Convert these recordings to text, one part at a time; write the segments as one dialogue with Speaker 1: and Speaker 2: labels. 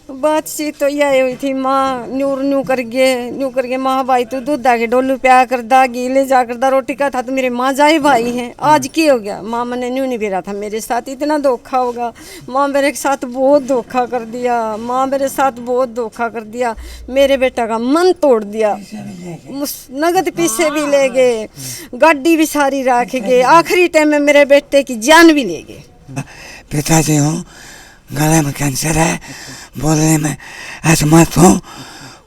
Speaker 1: बातचीत तो यही हुई थी। माँ न्यू करके माँ भाई तू दूध आके डोलू प्या कर दा घी ले जा कर दा रोटी का था तो मेरे माँ जाए भाई हैं। आज की हो गया माँ मैंने न्यू नहीं भेजा था मेरे साथ इतना धोखा होगा। माँ मेरे साथ बहुत धोखा कर दिया। माँ मेरे साथ बहुत धोखा कर दिया। मेरे बेटा का मन तोड़ दिया। नगद पैसे भी ले गए, गाड़ी भी सारी रख गए, आखिरी टाइम में मेरे बेटे की जान भी ले गए।
Speaker 2: पिताजी हूँ, गले में कैंसर है, बोलने में असमर्थ हूँ,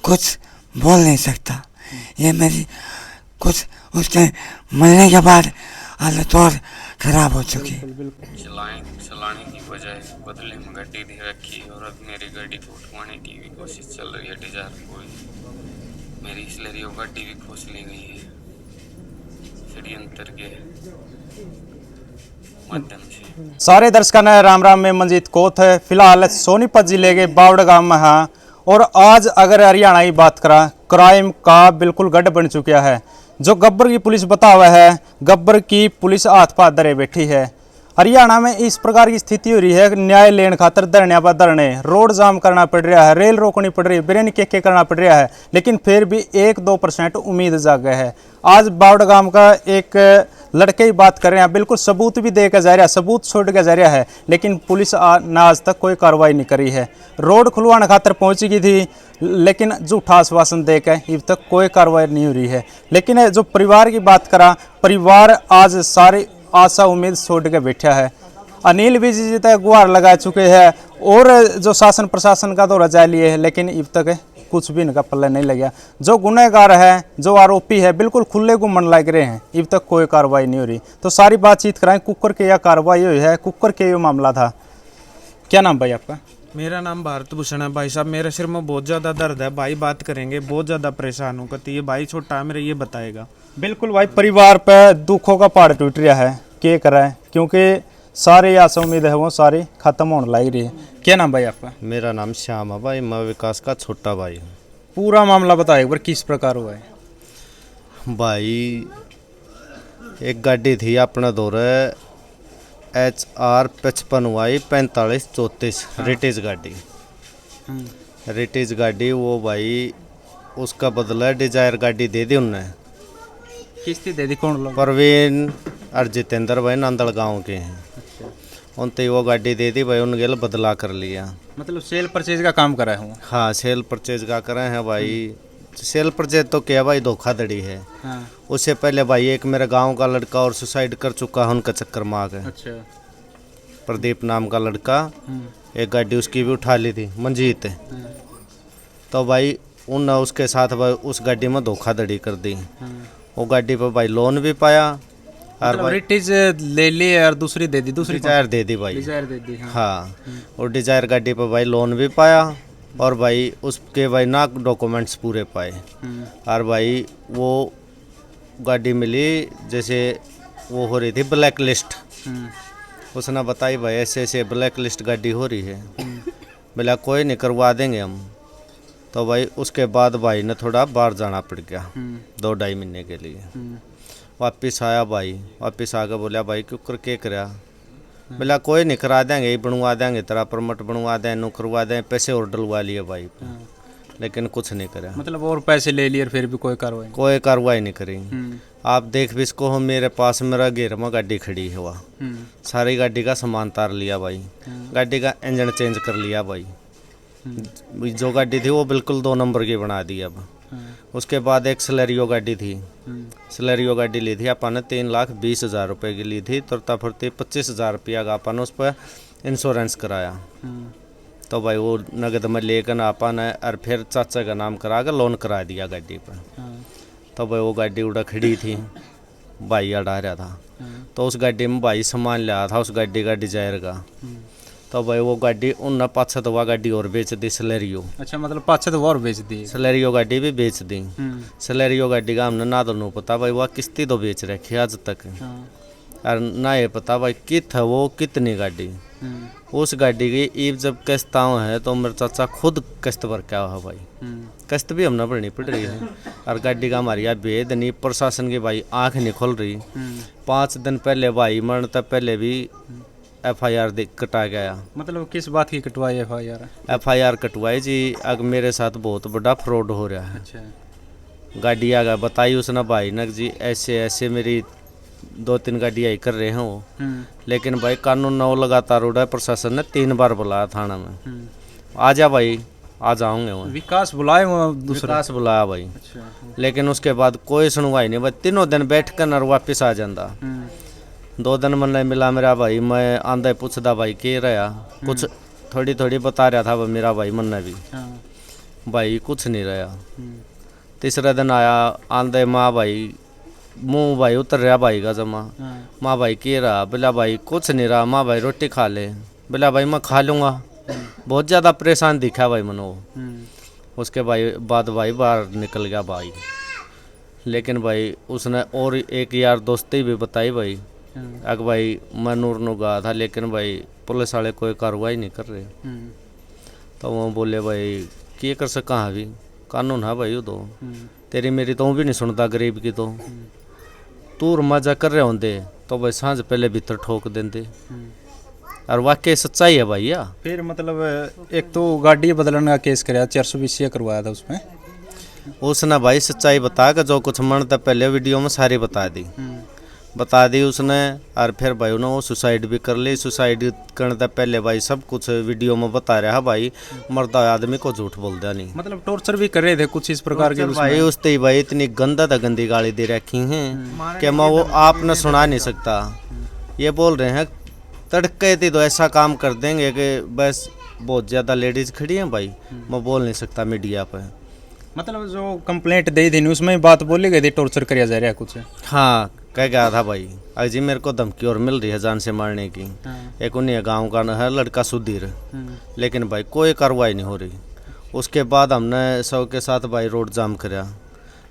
Speaker 2: कुछ बोल नहीं सकता। ये मेरी कुछ उसके मरने के बाद हालत और खराब हो चुकी।
Speaker 3: चलाने की बजाय बदले में गाड़ी दे रखी और अब मेरी गाड़ी को उठवाने की भी कोशिश चल रही है। डिजायर कोई मेरी इसलिए वो गाड़ी भी खोस ली गई है षड्यंत्र के माध्यम से।
Speaker 4: सारे दर्शकों ने राम राम में मंजीत कोत है। फिलहाल सोनीपत जिले के बावड़ गांव में है और आज अगर हरियाणा की बात करा क्राइम का बिल्कुल गढ़ बन चुका है। जो गब्बर की पुलिस बता हुआ है, गब्बर की पुलिस हाथ पाथ धरे बैठी है। हरियाणा में इस प्रकार की स्थिति हो रही है, न्याय लेने खातर धरने पर धरने, रोड जाम करना पड़ रहा है, रेल रोकनी पड़ रही है, ब्रेन के करना पड़ रहा है, लेकिन फिर भी 1-2% उम्मीद जागे है। आज बावड़ गांव का एक लड़के की बात कर रहे हैं, बिल्कुल सबूत भी देकर जा रहा है, सबूत छोड़ के जा रहा है, लेकिन पुलिस ना आज तक कोई कार्रवाई नहीं करी है। रोड खुलवाने खातर पहुंच गई थी, लेकिन झूठा आश्वासन देकर अब तक कोई कार्रवाई नहीं हो रही है। लेकिन जो परिवार की बात करा, परिवार आज सारी आशा उम्मीद छोड़ के बैठा है। अनिल भी जी तक गुहार लगा चुके हैं और जो शासन प्रशासन का दौरा जा लिए है, लेकिन अब तक कुछ भी इनका पल्ले नहीं लगा। जो गुनहगार है, जो आरोपी है, बिल्कुल खुले घूमने लग रहे हैं, अब तक कोई कार्रवाई नहीं हो रही। तो सारी बातचीत कराएं, कुकर के यह कार्रवाई हुई है, कुकर के ये मामला था। क्या नाम भाई आपका?
Speaker 5: मेरा नाम भारत भूषण है। भाई साहब मेरे सिर में बहुत ज़्यादा दर्द है भाई, बात करेंगे, बहुत ज़्यादा परेशान हूँ। कहती है भाई छोटा है मेरे, ये बताएगा।
Speaker 4: बिल्कुल भाई, परिवार पे दुखों का पहाड़ टूट रहा है, क्या कराए, क्योंकि सारे आशा उम्मीद है वो सारी खत्म होने लग रही है। क्या नाम भाई आपका?
Speaker 6: मेरा नाम श्याम है भाई, मैं विकास का छोटा भाई हूँ।
Speaker 4: पूरा मामला बताइए एक बार, किस प्रकार हुआ है?
Speaker 6: भाई एक गाड़ी थी अपना दौरे HR 55Y 4534 रिटेज गाड़ी। रिटेज गाड़ी वो भाई उसका बदला डिजायर गाड़ी दे दी उनने।
Speaker 4: किस्ती दे दी? कौन लोग?
Speaker 6: परवीन और जितेंद्र भाई नांदड़ गांव के हैं। उनते वो गाड़ी दे दी भाई, उनके लिए बदला कर लिया।
Speaker 4: मतलब सेल परचेज का काम करा है?
Speaker 6: हाँ, सेल परचेज का करे हैं भाई। सेल परचेज तो क्या भाई, धोखाधड़ी है।
Speaker 4: हाँ।
Speaker 6: उससे पहले भाई एक मेरे गांव का लड़का और सुसाइड कर चुका है उनका चक्कर में आके।
Speaker 4: अच्छा।
Speaker 6: प्रदीप नाम का लड़का, एक गाड़ी उसकी भी उठा ली थी, मंजीत। तो भाई उन उसके साथ भाई उस गाड़ी में धोखाधड़ी कर दी। वो गाड़ी पर भाई लोन भी पाया और
Speaker 4: मतलब रिटेज ले ली और दूसरी दे दी? दूसरी
Speaker 6: डिजायर दे दी भाई।
Speaker 4: डिजायर दे दी?
Speaker 6: हाँ, और डिजायर गाड़ी पर भाई लोन भी पाया और भाई उसके भाई ना डॉक्यूमेंट्स पूरे पाए। और भाई वो गाड़ी मिली जैसे वो हो रही थी ब्लैक लिस्ट। उसने बताई भाई ऐसे ऐसे ब्लैक लिस्ट गाड़ी हो रही है। बोला कोई नहीं, करवा देंगे हम। तो भाई उसके बाद भाई ने थोड़ा बाहर जाना पड़ गया 2-2.5 महीने के लिए। वापिस आया भाई, वापिस आकर बोला भाई क्यों कर के कराया? बोला कोई नहीं, करा देंगे, बनवा देंगे, तेरा परमिट बनवा दें, नो करवा दें, पैसे और डलवा लिए भाई। लेकिन कुछ नहीं करा।
Speaker 4: मतलब और पैसे ले लिए फिर भी कोई
Speaker 6: कार्रवाई नहीं करी। आप देख भी इसको, हम मेरे पास मेरा घेर में गाड़ी खड़ी है, वह सारी गाड़ी का सामान तार लिया भाई, गाड़ी का इंजन चेंज कर लिया भाई। जो गाड़ी थी वो बिल्कुल 2 नंबर की बना दी। अब उसके बाद एक सलेरियो गाड़ी थी, सलेरियो गाड़ी ली थी अपन ने 3,20,000 रुपये की ली थी। तुरता फुरती 25,000 रुपया का अपन उस पर इंश्योरेंस कराया। तो भाई वो नगद में लेकर अपन ने और फिर चाचा का नाम करा कर लोन करा दिया गाड़ी पर। तो भाई वो गाड़ी उड़ा खड़ी थी, भाई अड़ा रहा था। तो उस गाड़ी में भाई सामान लाया था उस गाड़ी का, डिजायर का। तो भाई वो गाड़ी उन पाछे तो वह गाड़ी और बेच दी, सलेरियो।
Speaker 4: अच्छा, मतलब पाछे तो और बेच दी?
Speaker 6: सलेरियो गाड़ी भी बेच दी। सलेरियो गाड़ी का हमने ना तो नहीं पता भाई वह किस्ती तो बेच रखी आज तक। और ना ये पता भाई कित है वो कितनी गाड़ी। उस गाड़ी की ईब जब किस्त है तो मेरे चाचा खुद किस्त भर क्या हुआ भाई, किस्त भी हमने भरनी पड़ रही है। और गाड़ी का हमारी यहाँ भेद नहीं, प्रशासन की भाई आँख नहीं खोल रही। 5 दिन पहले भाई मरने तक पहले भी FIR कटा गया।
Speaker 4: मतलब किस बात की कटवाई FIR?
Speaker 6: FIR कटवाई जी, अग मेरे साथ बहुत बड़ा फ्रॉड हो रहा है।
Speaker 4: अच्छा।
Speaker 6: गाड़ी आगा बताई उसने भाई नक जी, ऐसे ऐसे मेरी 2-3 गाड़ियाँ ही कर रहे हैं वो। लेकिन भाई कानून ना वो लगातार उड़ा है। प्रशासन ने 3 बार बुलाया थाना में, आ जा भाई, आ जाऊंगे वो।
Speaker 4: विकास बुलाए वो दूसरा?
Speaker 6: विकास बुलाया भाई।
Speaker 4: अच्छा।
Speaker 6: लेकिन उसके बाद कोई सुनवाई नहीं भाई। 3 दिन बैठ कर और वापिस आ जाता। 2 दिन मन नहीं मिला मेरा भाई। मैं आंदा पूछदा भाई के रहा, कुछ थोड़ी थोड़ी बता रहा था मेरा भाई मन ने भी। भाई कुछ नहीं रहा। तीसरा दिन आया, आंदे माँ भाई मुँह भाई उतर रहा भाई का जमा। माँ भाई के रहा, बोला भाई कुछ नहीं रहा। माँ भाई रोटी खा ले, बोला भाई मैं खा लूँगा। बहुत ज़्यादा परेशान दिखा भाई मनो। उसके भाई बाद भाई बाहर निकल गया भाई। लेकिन भाई उसने और एक यार दोस्ती भी बताई भाई, अग भाई मैं नूर गया था, लेकिन भाई पुलिस वाले कोई कार्रवाई नहीं कर रहे। तो वो बोले भाई क्या कर सका अभी, कानून है भाई। तो तेरी मेरी तो भी नहीं सुनता गरीब की। तो तू मजा कर रहे होंगे तो भाई सांझ पहले भीतर ठोक देंगे। और वाकई सच्चाई है भाई। या
Speaker 4: फिर मतलब एक तो गाड़ी बदलने का केस कराया, 420 करवाया था उसमें।
Speaker 6: उसने भाई सच्चाई बता के जो कुछ मन था पहले वीडियो में सारी बता दी उसने। और फिर भाई उन्होंने वो सुसाइड भी कर ली। सुसाइड करने से पहले भाई सब कुछ वीडियो में बता रहा है भाई। मरदा आदमी को झूठ बोल दिया नहीं।
Speaker 4: मतलब टॉर्चर भी कर रहे थे कुछ इस प्रकार के
Speaker 6: भाई उसते भाई इतनी गंदी गाली दे रखी हैं कि मैं वो आपने सुना नहीं सकता। ये बोल रहे हैं तड़के थी तो ऐसा काम कर देंगे कि बस बहुत ज़्यादा लेडीज़ खड़ी हैं भाई, मैं बोल नहीं सकता मीडिया पर।
Speaker 4: मतलब जो कंप्लेंट दे दी उसमें बात बोली गई थी टॉर्चर किया जा रहा है कुछ?
Speaker 6: हाँ कह गया था भाई। अजी मेरे को धमकी और मिल रही है जान से मारने की। एक उन्हीं गांव का है लड़का सुधीर। लेकिन भाई कोई कार्रवाई नहीं हो रही। उसके बाद हमने सब के साथ भाई रोड जाम कराया,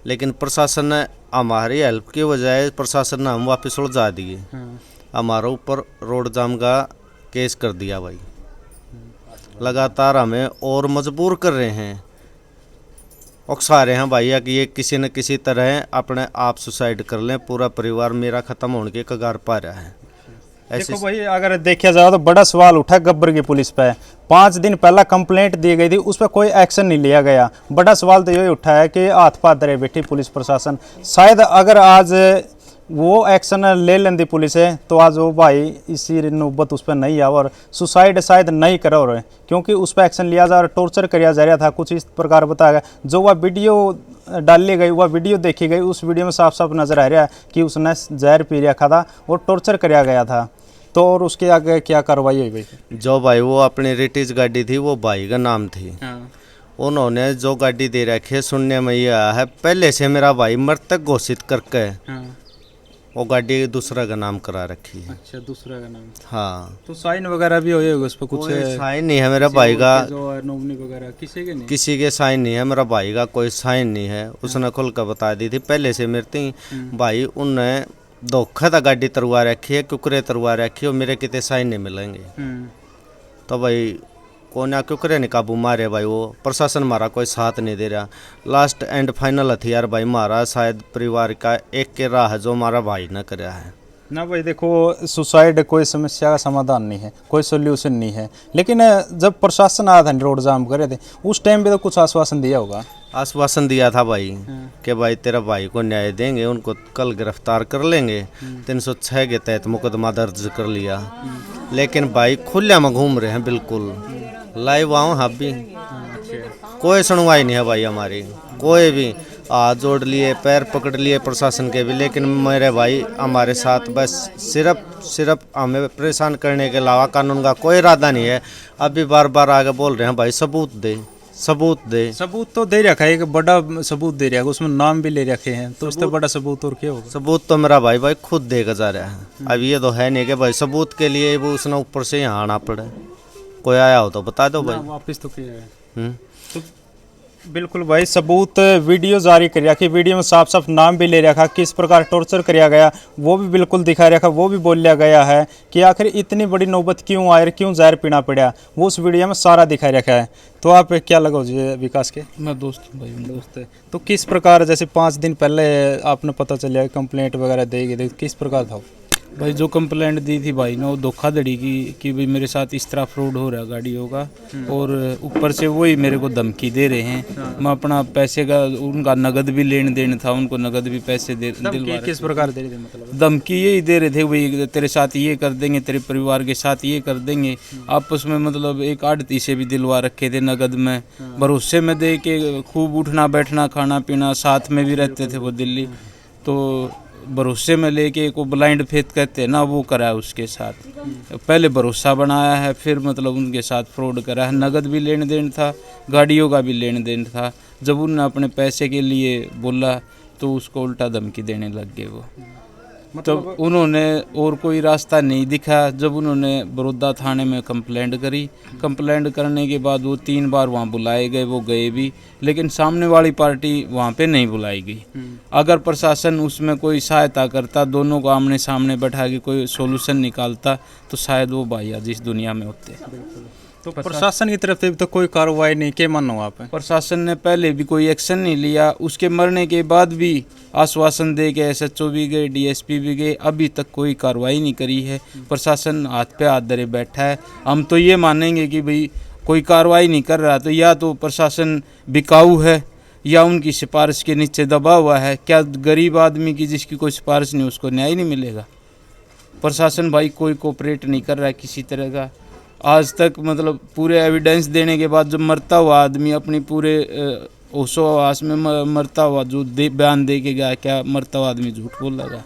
Speaker 6: लेकिन प्रशासन ने हमारी हेल्प की बजाय प्रशासन ने हम वापस उलझा दिए। हमारे ऊपर रोड जाम का केस कर दिया भाई। लगातार हमें और मजबूर कर रहे हैं, उकसा रहे हैं भाई कि ये किसी न किसी तरह अपने आप सुसाइड कर लें। पूरा परिवार मेरा ख़त्म होने के कगार पा रहा है।
Speaker 4: देखो भाई अगर देखा जाए तो बड़ा सवाल उठा गब्बर की पुलिस पे। 5 दिन पहला कंप्लेंट दी गई थी, उस पर कोई एक्शन नहीं लिया गया। बड़ा सवाल तो यही उठा है कि हाथ पाथ धरे बैठी पुलिस प्रशासन। शायद अगर आज वो एक्शन ले लेंदी पुलिस है तो आज वो भाई इसी नौबत उस पर नहीं आवा और सुसाइड शायद नहीं करा। और क्योंकि उस पर एक्शन लिया जा रहा, टॉर्चर किया जा रहा था कुछ इस प्रकार बताया गया। जो वह वीडियो डाली गई, वह वीडियो देखी गई, उस वीडियो में साफ साफ नजर आ रहा है कि उसने जहर पी रखा था और टॉर्चर किया गया था। तो और उसके आगे क्या कार्रवाई हुई भाई?
Speaker 6: जो भाई वो अपनी रिटीज गाड़ी थी वो भाई का नाम थी। उन्होंने जो गाड़ी दे रखी है, सुनने में ये आया है पहले से मेरा भाई मृतक घोषित करके वो गाड़ी दूसरा का नाम करा रखी है।
Speaker 4: अच्छा, दूसरा का नाम।
Speaker 6: हाँ,
Speaker 4: तो साइन वगैरह भी होए उस पर कुछ?
Speaker 6: साइन नहीं है मेरा भाई का,
Speaker 4: जो नॉमिनी वगैरह किसी के नहीं?
Speaker 6: किसी के साइन नहीं है। मेरा भाई का कोई साइन नहीं है। उसने खुल कर बता दी थी पहले से मेरे भाई। उनने धोखा था गाड़ी तरवा रखी है, कुकरे तरवा रखी है और मेरे कितने साइन नहीं मिलेंगे। तो भाई कौन आ कुकरे ने काबू मारे भाई। वो प्रशासन हमारा कोई साथ नहीं दे रहा। लास्ट एंड फाइनल हथियार भाई हमारा शायद परिवार का एक के राह है जो हमारा भाई न कर रहा है
Speaker 4: ना। भाई देखो सुसाइड कोई समस्या का समाधान नहीं है, कोई सोल्यूशन नहीं है। लेकिन जब प्रशासन आया था रोड जाम करे थे उस टाइम पे तो कुछ आश्वासन दिया होगा?
Speaker 6: आश्वासन दिया था भाई कि भाई तेरा भाई को न्याय देंगे, उनको कल गिरफ्तार कर लेंगे। 306 के तहत मुकदमा दर्ज कर लिया। लेकिन भाई खुले में घूम रहे हैं बिल्कुल। लाइव आऊँ हाँ भी कोई सुनवाई नहीं है भाई हमारी। कोई भी हाथ जोड़ लिए, पैर पकड़ लिए प्रशासन के भी, लेकिन मेरे भाई हमारे साथ बस सिर्फ हमें परेशान करने के अलावा कानून का कोई इरादा नहीं है। अभी बार बार आगे बोल रहे हैं भाई सबूत दे, सबूत दे।
Speaker 4: सबूत तो दे रखा है, एक बड़ा सबूत दे रखा है, उसमें नाम भी ले रखे हैं। तो इससे बड़ा सबूत और क्या होगा?
Speaker 6: सबूत तो मेरा भाई खुद देकर जा रहा है। अब ये तो है नहीं कि भाई सबूत के लिए वो उसने ऊपर से यहाँ आना पड़े। कोई आया हो तो बता दो भाई।
Speaker 4: वापिस तो किया है। तो बिल्कुल भाई सबूत वीडियो जारी कर रखी, वीडियो में साफ साफ नाम भी ले रखा, किस प्रकार टॉर्चर किया गया वो भी बिल्कुल दिखा रखा। वो भी बोलिया गया है कि आखिर इतनी बड़ी नौबत क्यों आए, क्यों जहर पीना पड़ा, वो उस वीडियो में सारा दिखा रखा है। तो आप क्या लगो जी विकास के?
Speaker 5: मैं दोस्त हूँ भाई।
Speaker 4: दोस्त है तो किस प्रकार, जैसे 5 दिन पहले आपने पता चलिया कंप्लेंट वगैरह दी गई, किस प्रकार था?
Speaker 7: भाई जो कंप्लेंट दी थी भाई ने वो धोखाधड़ी की कि भाई मेरे साथ इस तरह फ्रॉड हो रहा है गाड़ियों का, और ऊपर से वही मेरे को धमकी दे रहे हैं। मैं अपना पैसे का उनका नगद भी लेन देन था, उनको नगद भी पैसे दिलवा रहे
Speaker 4: किस प्रकार दे रहे थे मतलब?
Speaker 7: धमकी यही दे रहे थे भाई तेरे साथ ये कर देंगे, तेरे परिवार के साथ ये कर देंगे। आपस में मतलब एक आड़ती से भी दिलवा रखे थे नगद में, भरोसे में दे के खूब उठना बैठना खाना पीना साथ में भी रहते थे वो दिल्ली, तो भरोसे में लेके को ब्लाइंड फेथ कहते हैं ना, वो करा है उसके साथ। पहले भरोसा बनाया है, फिर मतलब उनके साथ फ्रॉड करा है। नगद भी लेन देन था, गाड़ियों का भी लेन देन था। जब उन्होंने अपने पैसे के लिए बोला तो उसको उल्टा धमकी देने लग गए वो। तब उन्होंने और कोई रास्ता नहीं दिखा। जब उन्होंने बड़ौदा थाने में कंप्लेंट करी, कंप्लेंट करने के बाद वो 3 बार वहाँ बुलाए गए, वो गए भी, लेकिन सामने वाली पार्टी वहाँ पे नहीं बुलाई गई। अगर प्रशासन उसमें कोई सहायता करता, दोनों को आमने सामने बैठा के कोई सोल्यूशन निकालता, तो शायद वो भाई आज इस दुनिया में होते।
Speaker 4: तो प्रशासन की तरफ से तो कोई कार्रवाई नहीं, क्या मानो आप?
Speaker 7: प्रशासन ने पहले भी कोई एक्शन नहीं लिया, उसके मरने के बाद भी आश्वासन दे के SHO भी गए, DSP भी गए, अभी तक कोई कार्रवाई नहीं करी है। प्रशासन हाथ पे हाथ धरे बैठा है। हम तो ये मानेंगे कि भाई कोई कार्रवाई नहीं कर रहा तो या तो प्रशासन बिकाऊ है या उनकी सिफारिश के नीचे दबा हुआ है। क्या गरीब आदमी की जिसकी कोई सिफारिश नहीं उसको न्याय नहीं मिलेगा? प्रशासन भाई कोई कोऑपरेट नहीं कर रहा है किसी तरह का आज तक। मतलब पूरे एविडेंस देने के बाद जब मरता हुआ आदमी अपनी पूरे होशो हवास में मरता हुआ जो बयान दे के गया, क्या मरता हुआ आदमी झूठ बोल लगा?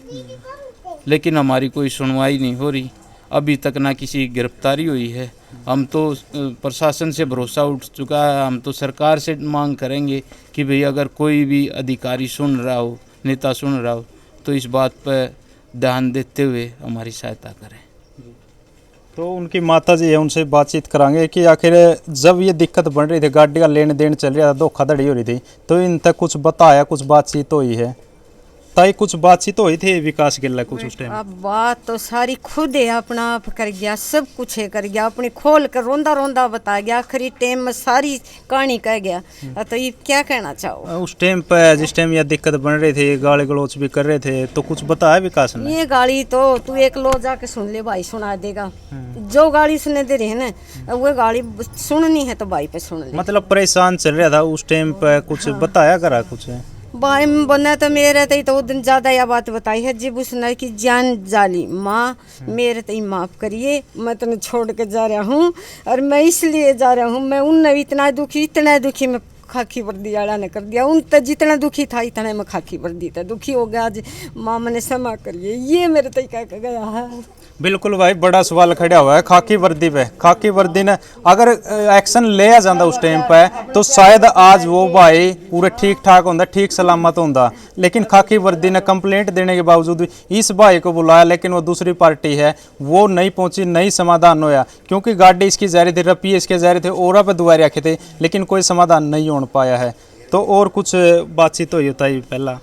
Speaker 7: लेकिन हमारी कोई सुनवाई नहीं हो रही, अभी तक ना किसी की गिरफ्तारी हुई है। हम तो प्रशासन से भरोसा उठ चुका है। हम तो सरकार से मांग करेंगे कि भाई अगर कोई भी अधिकारी सुन रहा हो, नेता सुन रहा हो, तो इस बात पर ध्यान देते हुए हमारी सहायता करें।
Speaker 4: तो उनकी माता जी है, उनसे बातचीत करांगे कि आखिर जब ये दिक्कत बन रही थी, गाड़ी का लेन देन चल रहा था, धोखाधड़ी हो रही थी, तो इन तक कुछ बताया, कुछ बातचीत हुई है? ताई कुछ बातचीत हुई थी विकास के लिए कुछ उस टाइम?
Speaker 1: अब बात तो सारी खुद है, अपना आप कर गया, सब कुछ है कर गया, अपनी खोल कर रोंदा रोंदा बता गया, आखिरी टाइम में सारी कहानी कह गया। तो ये क्या कहना चाहो?
Speaker 4: उस टाइम पे जिस टाइम ये दिक्कत बन रही थी, गाली गलौच भी कर रहे थे, तो कुछ बताया विकास ने?
Speaker 1: ये गाली तो तू एक लो जाके सुन ले, भाई सुना देगा। जो गाली सुने दे रहे हैं ना, वो गाली सुननी है तो भाई पे सुन ले।
Speaker 4: मतलब परेशान चल रहा था उस टाइम पे, कुछ बताया करा कुछ?
Speaker 1: भाई बना तो मेरे तो वो दिन ज़्यादा यह बात बताई है, जब उसने की जान जाली माँ मेरे तो माफ़ करिए, मैं तुम्हें छोड़ के जा रहा हूँ, और मैं इसलिए जा रहा हूँ, मैं उनने इतना दुखी मैं खाकी वर्दी आड़ा ने कर दिया। उन तो जितना दुखी था इतना मैं खाकी वर्दी था दुखी हो गया। आज माँ मैंने क्षमा करिए, ये मेरे तो क्या गया है।
Speaker 4: बिल्कुल भाई, बड़ा सवाल खड़ा हुआ है खाकी वर्दी पे। खाकी वर्दी ने अगर एक्शन लिया जाता उस टाइम पे तो शायद आज वो भाई पूरे ठीक ठाक होंदा, ठीक सलामत होंदा। लेकिन खाकी वर्दी ने कंप्लेंट देने के बावजूद इस भाई को बुलाया, लेकिन वो दूसरी पार्टी है वो नहीं पहुंची, नहीं समाधान होया, क्योंकि गाड़ी इसकी जा रही थी, रपिए इसके जा रहे थे, और पे दुआरे रखे थे, लेकिन कोई समाधान नहीं हो पाया है। तो और कुछ बातचीत हुई होता है पहला?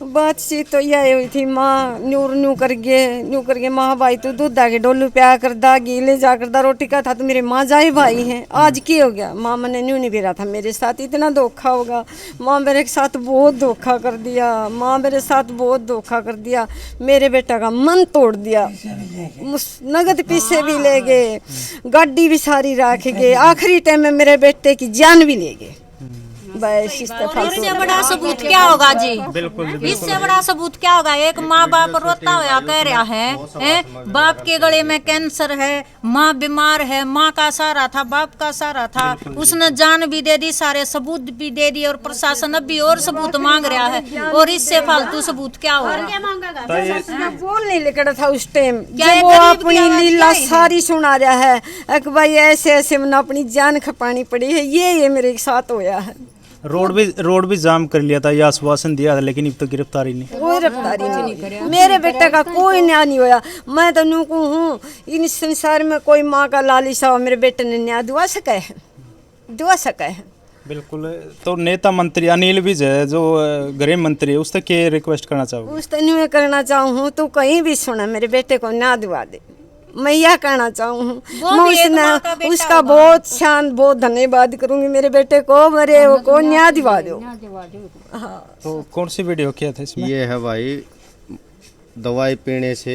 Speaker 1: बातचीत तो यह हुई थी, माँ न्यू करके माँ भाई तू दूध के डोलू प्या कर दा, घी ले जा कर दा, रोटी का था तो मेरे माँ जाए भाई हैं। आज की हो गया? माँ मैंने न्यू नहीं बेरा था, मेरे साथ इतना धोखा होगा। माँ मेरे साथ बहुत धोखा कर दिया, माँ मेरे साथ बहुत धोखा कर दिया। मेरे बेटा का मन तोड़ दिया, नगद पैसे भी ले गए, गाड़ी भी सारी रख गए, आखिरी टाइम में मेरे बेटे की जान भी ले गए।
Speaker 8: इससे बड़ा सबूत क्या होगा जी? इससे बड़ा सबूत क्या होगा? एक माँ बाप रोता हुआ कह रहा है, बाप के गले में कैंसर है, माँ बीमार है, माँ का सहारा था, बाप का सहारा था, उसने जान भी दे दी, सारे सबूत भी दे दिए, और प्रशासन अब भी और सबूत मांग रहा है। और इससे फालतू सबूत क्या होगा?
Speaker 1: बोल नहीं लेकर था उस टाइम, वो अपनी लीला सारी सुना रहा है कि भाई ऐसे ऐसे मैंने अपनी जान खपानी पड़ी है। ये मेरे साथ होया है।
Speaker 4: रोड भी जाम कर लिया था, ये आश्वासन दिया था, लेकिन अब तक गिरफ्तारी नहीं,
Speaker 1: कोई गिरफ्तारी नहीं। मेरे बेटे का कोई न्याय नहीं होया। मैं तो नूकू हूँ, इन संसार में कोई माँ का लालिसा हो, मेरे बेटे ने न्याय दुआ सके है।
Speaker 4: बिल्कुल। तो नेता मंत्री अनिल विज है जो गृह मंत्री है, उस तक क्या रिक्वेस्ट करना चाहूँ?
Speaker 1: उस तक न्यू करना चाहूँ, तो कहीं भी सुना मेरे बेटे को न्याय दिवा दे, मैं यह कहना चाहूँ। मैं उसका बहुत बहुत धन्यवाद करूंगी, मेरे बेटे को, मेरे को न्याय दिवा दो।
Speaker 4: तो कौन सी वीडियो किया था इसमें?
Speaker 6: ये है भाई दवाई पीने से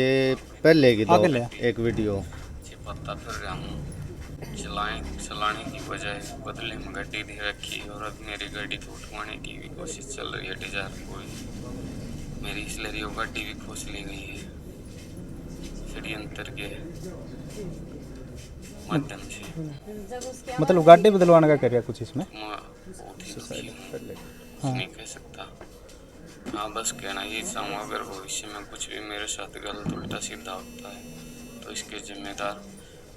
Speaker 6: पहले की
Speaker 4: आगे ले।
Speaker 6: एक वीडियो
Speaker 3: पता फिर रहा हूँ चलाने की बजाय बदले में गड्डी दे रखी और अब मेरी गाड़ी को उठवाने की भी कोशिश चल रही है। डिजायर कोई मेरी इसलिए वो गाड़ी भी खोस ली गई है षड्यंत्र के माध्यम से।
Speaker 4: मतलब गाड़ी बदलवाने का कर कुछ इसमें?
Speaker 3: मैं बहुत ही दुखी हूँ, नहीं कह सकता। हाँ बस कहना ये चाहूँ अगर भविष्य में कुछ भी मेरे साथ गलत उल्टा सीधा होता है तो इसके जिम्मेदार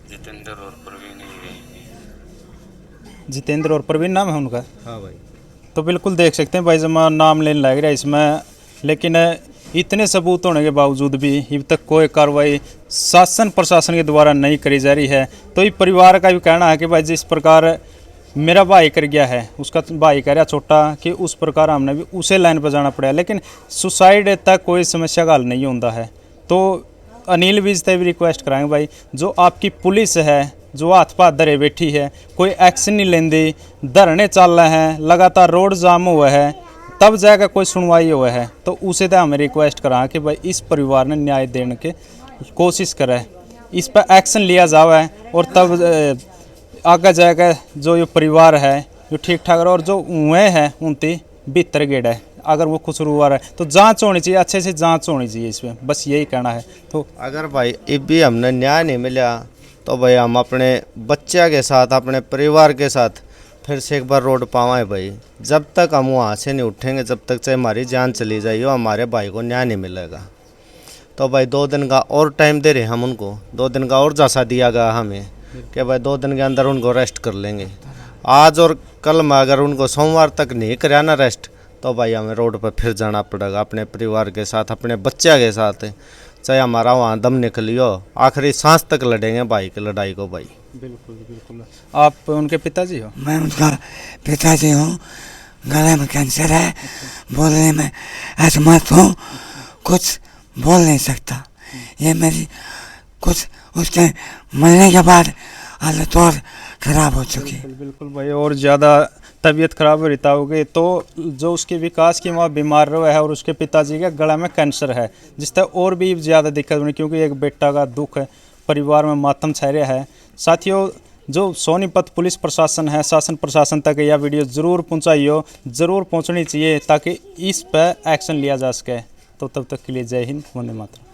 Speaker 3: जितेंद्र और प्रवीण ही रहेंगे।
Speaker 4: जितेंद्र और प्रवीण नाम है उनका?
Speaker 6: हाँ भाई।
Speaker 4: तो बिल्कुल देख सकते हैं भाई जमा नाम लेने लग रहा है इसमें, लेकिन इतने सबूत होने के बावजूद भी अभी तक कोई कार्रवाई शासन प्रशासन के द्वारा नहीं करी जा रही है। तो ये परिवार का भी कहना है कि भाई जिस प्रकार मेरा भाई कर गया है, उसका भाई कह रहा छोटा कि उस प्रकार हमने भी उसे लाइन पर जाना पड़ा, लेकिन सुसाइड तक कोई समस्या का हल नहीं होता है। तो अनिल विज से भी रिक्वेस्ट कराएंगे भाई, जो आपकी पुलिस है जो हाथ पाथ धरे बैठी है, कोई एक्शन नहीं लेंदी, धरने चल रहे हैं, लगातार रोड जाम हुआ है, तब जाकर कोई सुनवाई हुआ है। तो उसे तो हमें रिक्वेस्ट करा कि भाई इस परिवार ने न्याय देने की कोशिश करे, इस पर एक्शन लिया जाए और तब आगे जाकर जो ये परिवार है जो ठीक ठाक और जो हुए हैं उनकी भीतर गेड़ है, अगर वो कसूरवार है तो जांच होनी चाहिए, अच्छे से जांच होनी चाहिए इसमें, बस यही कहना है। तो
Speaker 6: अगर भाई अब भी हमने न्याय नहीं मिला तो भाई हम अपने बच्चा के साथ अपने परिवार के साथ फिर से एक बार रोड पावाएं भाई। जब तक हम वहाँ से नहीं उठेंगे, जब तक चाहे हमारी जान चली जाए, हमारे भाई को न्याय नहीं मिलेगा। तो भाई 2 दिन का और टाइम दे रहे हम उनको, 2 दिन का और जासा दिया गया हमें कि भाई 2 दिन के अंदर उनको अरेस्ट कर लेंगे। आज और कल में अगर उनको सोमवार तक नहीं कराया ना अरेस्ट तो भाई हमें रोड पर फिर जाना पड़ेगा अपने परिवार के साथ, अपने बच्चे के साथ, चाहे हमारा वहाँ दम निकलियो, आखिरी सांस तक लड़ेंगे भाई की लड़ाई को भाई।
Speaker 4: बिल्कुल बिल्कुल। आप उनके पिताजी हो?
Speaker 2: मैं उनका पिताजी हूँ। गले में कैंसर है, बोलने में असमर्थ हूँ, कुछ बोल नहीं सकता। ये मेरी कुछ उसके मरने के बाद हालत और ख़राब हो चुकी।
Speaker 4: बिल्कुल भाई, और ज़्यादा तबीयत खराब रहता होगी तो जो उसके विकास की माँ बीमार रहा है और उसके पिताजी के गला में कैंसर है, जिससे और भी ज़्यादा दिक्कत होनी, क्योंकि एक बेटा का दुख है, परिवार में मातम छा रहा है। साथियों, जो सोनीपत पुलिस प्रशासन है, शासन प्रशासन तक यह वीडियो ज़रूर पहुँचाइयो, ज़रूर पहुँचनी चाहिए ताकि इस पर एक्शन लिया जा सके। तो तब तक के लिए जय हिंद, वंदे मातरम।